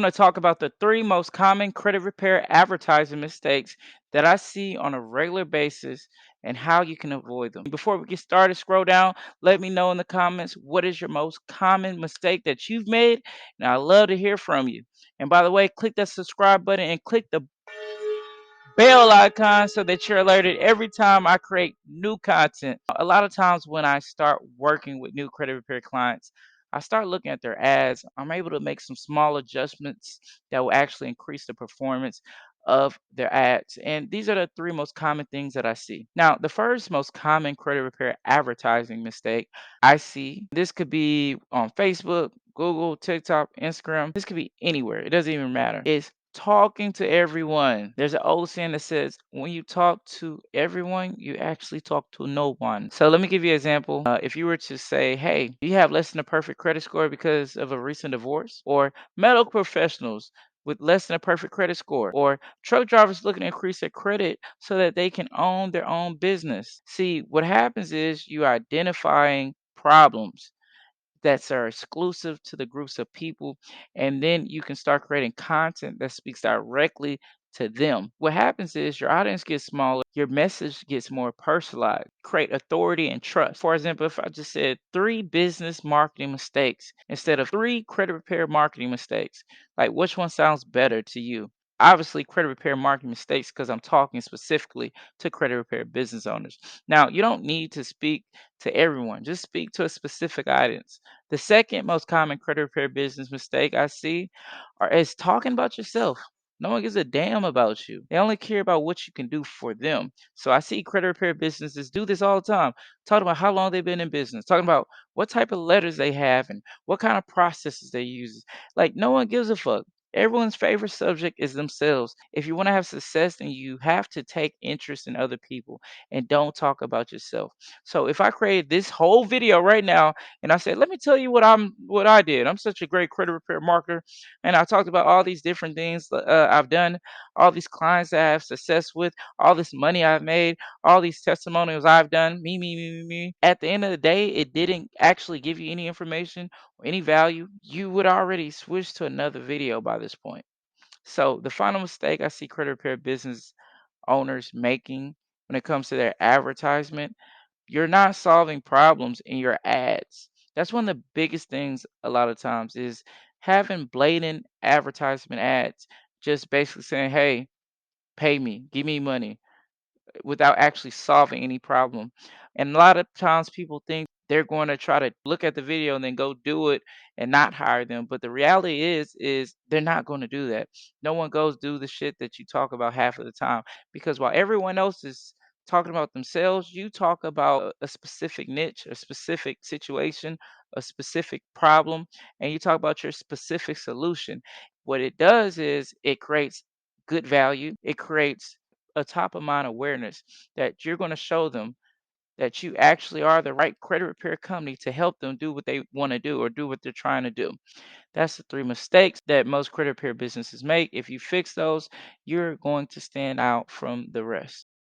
I'm going to talk about the three most common credit repair advertising mistakes that I see on a regular basis and how you can avoid them. Before we get started, scroll down. Let me know in the comments what is your most common mistake that you've made, and I love to hear from you. And by the way, click that subscribe button and click the bell icon so that you're alerted every time I create new content. A lot of times when I start working with new credit repair clients, I start looking at their ads. I'm able to make some small adjustments that will actually increase the performance of their ads. And these are the three most common things that I see. Now, the first most common credit repair advertising mistake I see, this could be on Facebook, Google, TikTok, Instagram. This could be anywhere. It doesn't even matter. Is talking to everyone. There's an old saying that says, when you talk to everyone, you actually talk to no one. So let me give you an example. If you were to say, hey, you have less than a perfect credit score because of a recent divorce, or medical professionals with less than a perfect credit score, or truck drivers looking to increase their credit so that they can own their own business. See, what happens is you are identifying problems that are exclusive to the groups of people, and then you can start creating content that speaks directly to them. What happens is your audience gets smaller, your message gets more personalized, create authority and trust. For example, if I just said three business marketing mistakes instead of three credit repair marketing mistakes, like which one sounds better to you? Obviously, credit repair marketing mistakes because I'm talking specifically to credit repair business owners. Now, you don't need to speak to everyone, just speak to a specific audience. The second most common credit repair business mistake I see is talking about yourself. No one gives a damn about you. They only care about what you can do for them. So I see credit repair businesses do this all the time, talking about how long they've been in business, talking about what type of letters they have and what kind of processes they use. Like no one gives a fuck. Everyone's favorite subject is themselves. If you want to have success, then you have to take interest in other people and don't talk about yourself. So if I created this whole video right now and I said, "Let me tell you what I did. I'm such a great credit repair marketer," and I talked about all these different things I've done, all these clients that I have success with, all this money I've made, all these testimonials I've done. Me. At the end of the day, it didn't actually give you any information or any value. You would already switch to another video by this point. So the final mistake I see credit repair business owners making when it comes to their advertisement, you're not solving problems in your ads. That's one of the biggest things a lot of times is having blatant advertisement ads, just basically saying, hey, pay me, give me money, without actually solving any problem. And a lot of times people think they're going to try to look at the video and then go do it and not hire them. But the reality is they're not going to do that. No one goes do the shit that you talk about half of the time, because while everyone else is talking about themselves, you talk about a specific niche, a specific situation, a specific problem, and you talk about your specific solution. What it does is it creates good value. It creates a top of mind awareness that you're going to show them that you actually are the right credit repair company to help them do what they want to do or do what they're trying to do. That's the three mistakes that most credit repair businesses make. If you fix those, you're going to stand out from the rest.